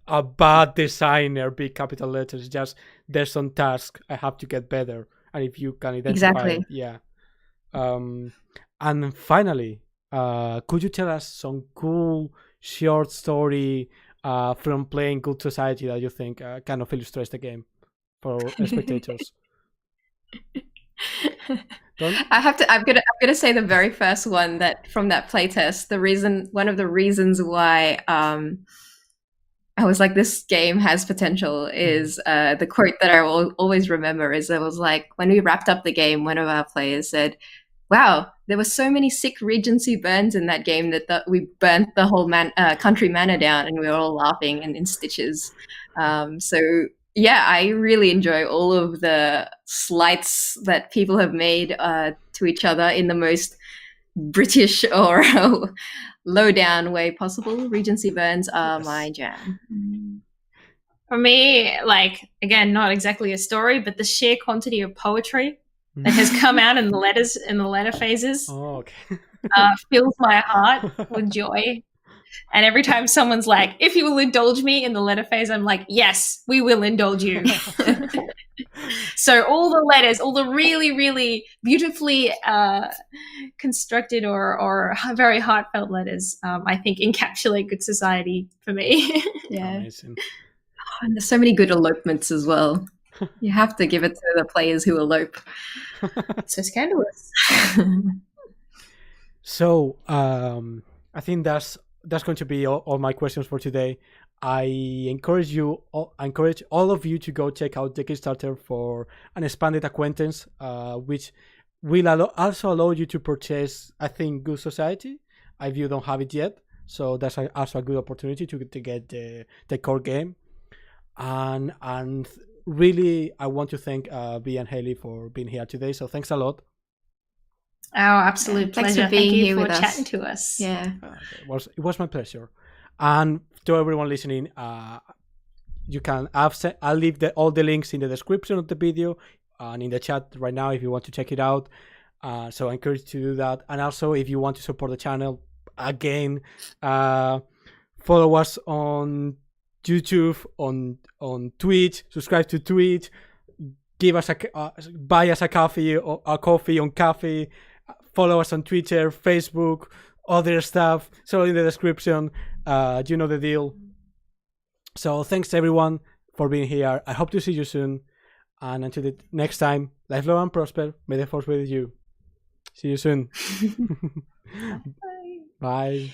a bad designer, big capital letters, just there's some task I have to get better. And if you can identify it, yeah. And finally, could you tell us some cool short story from playing Good Society that you think kind of illustrates the game for spectators? I'm gonna say the very first one that from that playtest. One of the reasons why I was like, this game has potential is the quote that I will always remember is, it was like, when we wrapped up the game, one of our players said, "Wow, there were so many sick Regency burns in that game that we burnt the whole country manor down," and we were all laughing and in stitches. So yeah, I really enjoy all of the slights that people have made to each other in the most British or low down way possible. Regency burns are my jam. For me, like, again, not exactly a story, but the sheer quantity of poetry that has come out in the letters, in the letter phases, fills my heart with joy. And every time someone's like, "If you will indulge me in the letter phase," I'm like, "Yes, we will indulge you." So all the letters, all the really, really beautifully constructed or very heartfelt letters, I think encapsulate Good Society for me. Yeah. Amazing. And there's so many good elopements as well. You have to give it to the players who elope. So scandalous. So I think that's going to be all my questions for today. I encourage all of you to go check out the Kickstarter for an Expanded Acquaintance, which will also allow you to purchase, I think, Good Society if you don't have it yet. So that's also a good opportunity to get the core game. And really, I want to thank Vee and Hailey for being here today. So thanks a lot. Our absolute Thanks pleasure. for being Thank you here for with us. chatting to us. Yeah. It was my pleasure. And to everyone listening, you can I'll leave all the links in the description of the video and in the chat right now if you want to check it out. So I encourage you to do that. And also, if you want to support the channel, again, follow us on YouTube, on Twitch, subscribe to Twitch, give us buy us a coffee or a coffee on Coffee, follow us on Twitter, Facebook, other stuff. So in the description, you know the deal. So thanks everyone for being here. I hope to see you soon. And until the next time, live long and prosper. May the force be with you. See you soon. Bye. Bye.